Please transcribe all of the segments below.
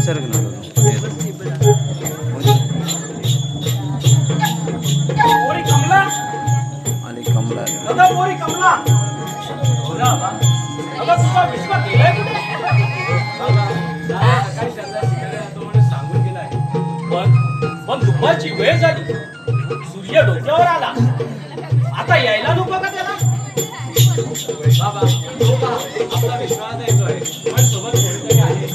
Sir पोरी कमला आणि कमला दादा पोरी कमला हो ना बाबा तुझा विश्वास गेलाय कुठे काही शब्द शिकायला तो म्हणून सांगून गेलाय पण दुपारची वेळ झाली सूर्य डोक्यावर आला आता यायला नको का त्याला बाबा तो का आपला विश्वास येतोय पण सोबत कोणीतरी आहे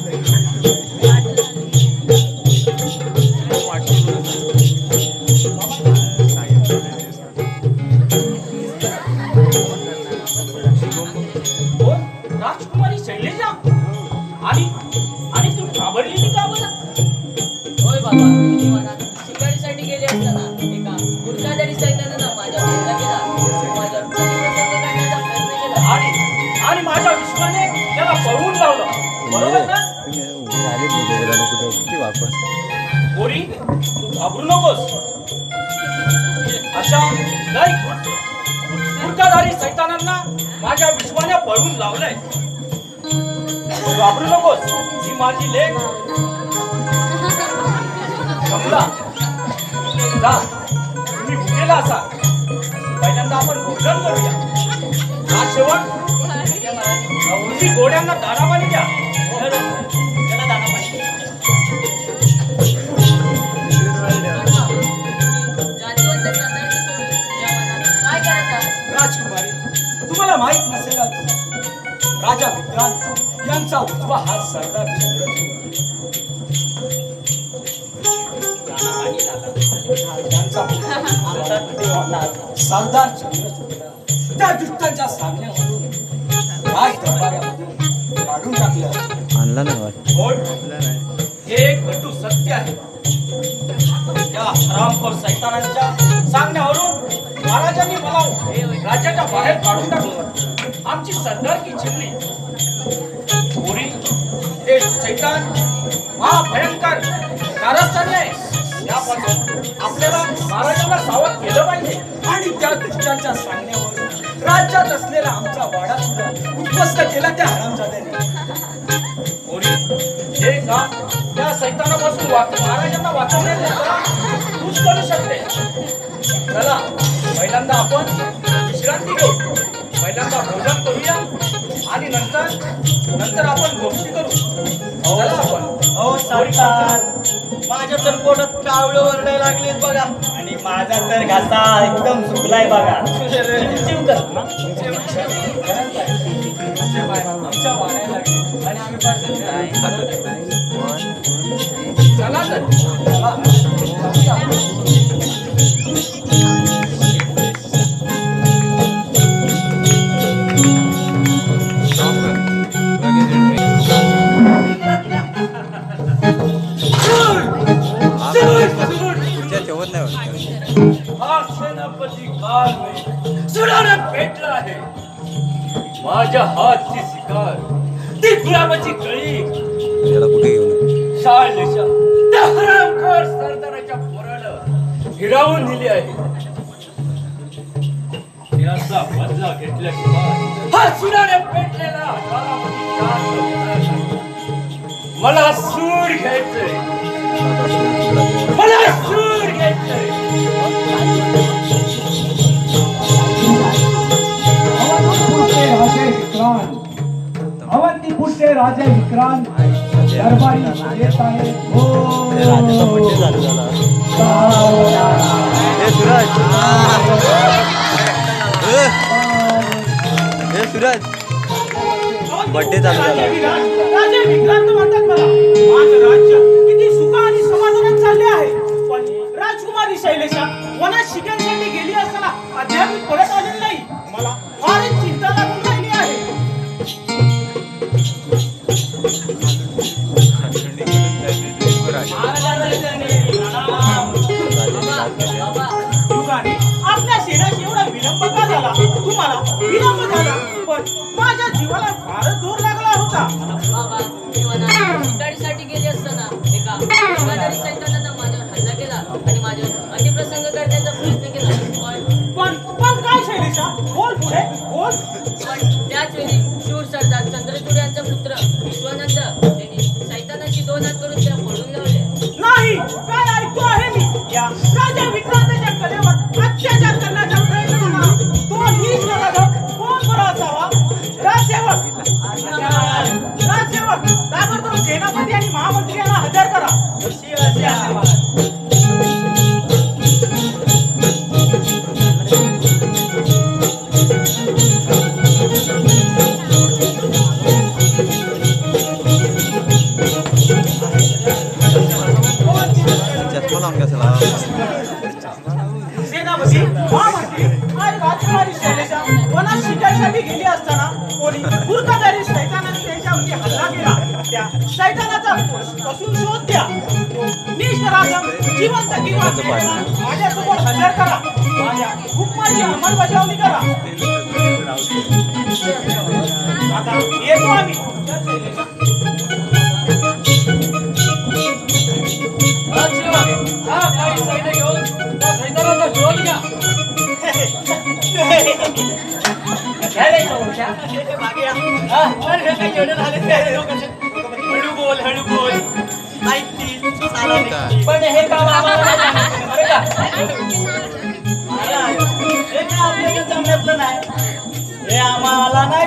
राजकुमारी शैलेजा आणि आणि तू घाबरलेली का बरं होय बाबा मी मनात शिकारीसाठी गेले असताना एका गुरखादारी सैन्यानं माझ्या हल्ला केला माझ्या प्रतिप्रसंग करण्याचा प्रयत्न केला आणि माझ्या विश्वाने त्याला पळवून लावलं बरोबर ना पोरी तू घाबरू नकोस अशा लय गुरखाधारी सैतानांना माझ्या विश्वाने पळवून लावलंय घाबरू नकोस ही माझी लेक कमला जा तुम्ही भुकेला असा पहिल्यांदा आपण भोजन करूया हा शेवट उलटी घोड्यांना दाणा पाणी द्या त्याला दाणा पाणी द्या जातीवंत सांगायचं सोडून या मनात काय करायचं राजकुमारी तुम्हाला माहित नसेलच राजा विक्रांत यांचा उजवा हात सरदार चंद्रचूड यांचा सरदार चंद्रचूड त्या दुष्टांच्या सांगण्यावरून राज दरबारामध्ये काढून टाकलं आणला नाही हे एक कटू सत्य आहे त्या हरामखोर सैतानांच्या सांगण्यावरून महाराजांनी मला राज्याच्या बाहेर काढून टाकलं आमची सरदारकी चिरली पुरी ते सैतान महाभयंकर कारस्थानी आहे यापासून आपल्याला महाराजांना सावध केलं पाहिजे आणि त्या दुष्टांच्या सांगण्यावर राज्यात असलेला आमचा वाडा सुद्धा उद्ध्वस्त केला त्या हरामजाद्याने पुरी हे काम त्या सैतानापासून महाराजांना वाचवण्याचे तूच करू शकते चला पहिल्यांदा आपण विश्रांती घेऊ पहिल्यांदा भोजन करूया आणि नंतर आपण गोष्टी करू चला आपण हो सरकार माझ्या तर पोटात कावळे ओरडायला लागलेत बघा आणि माझा तर घासा एकदम सुकलाय बघा चिव कर ना आमच्या वाड्याला लागली आणि आम्ही चला तर चला हा सेनापती काल सुडाने पेटला आहे माझ्या हातची शिकार ती गुलाबाची कळी कुठे घेऊन शाळेच्या त्या हरामखोर सरदाराच्या पोराला हिरावून दिली आहे याचा बदला घेतल्याशिवाय हा सुडाने पेटलेला कालावधी मला सूड घ्यायचंय मला सूड घ्यायचंय अवंतीपुरचे राजे विक्रांत दरबारी येत आहे हो सूरज बर्थडे चालू झाला राजे विक्रांत म्हणतात मला माझं राज्य किती सुख आणि समाधानात चालले आहे पण राजकुमारी शैलेशा वनात शिकायसाठी गेली असताना अद्याप परत आलेली नाही मला फारच चिंता लागून राहिली आहे आपल्या सेनाशी एवढा विलंब का झाला तुम्हाला विलंब झाला पण माझ्या जीवाला फारच दूर लागला होता बाबा मी मनात शिकारीसाठी गेले असताना एका गुरखादारी सैन्यानं माझ्यावर हल्ला केला आणि माझ्यावर अतिप्रसंग करण्याचा प्रयत्न केला पण काय शैलेशा बोल पुढे बोल पण त्याच वेळी शूर सरदार चंद्रचूड यांचा पुत्र विश्वानंद यांनी सैतानाची 2 हात करून राजसेवक ताबडतोब सेनापती आणि महामंत्री यांना हजर करा. अशी अशी आहे महाराज. चष्मा लावून कशाला सेनापती महामंत्री आज राजकुमारी शैलेशा वनात शिकायसाठी गेली असताना कोणी मूर्खधारी सैतानाने त्यांच्यावरती हल्ला केला. त्या सैतानाचा कसून शोध द्या. निष्ठ राजम जिवंत किंवा मेलेला माझ्यासमोर हजर करा. माझ्या हुकमाची अंमलबजावणी करा. आता येतो आम्ही. हा काही सैन्य घेऊन त्या सैतानाचा शोध घ्या. हळू बोल हळू बोल ऐकतील साला निघतील. पण हे काम आम्हाला नाही जमत, बरं का? महाराज, हे काय आपल्याला जमण्यातलं नाही. हे आम्हाला नाही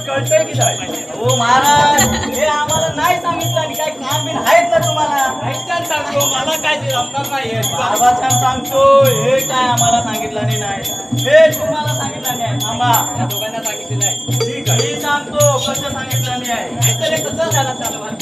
कळतंय की नाही? हो महाराज, हे आम्हाला नाही सांगितलं आणि काय काम बिन आहेत ना तुम्हाला? ऐकताना सांगतो मला काय ते जमणार नाही. बाबाजान सांगतो हे काय आम्हाला सांगितलं नाही. हे तुम्हाला सांगितलं नाही. थांबा, या दोघांना सांगितले नाही. मी सांगतो कसं सांगितलं नाही. नाहीतर हे कसं झालं त्याला?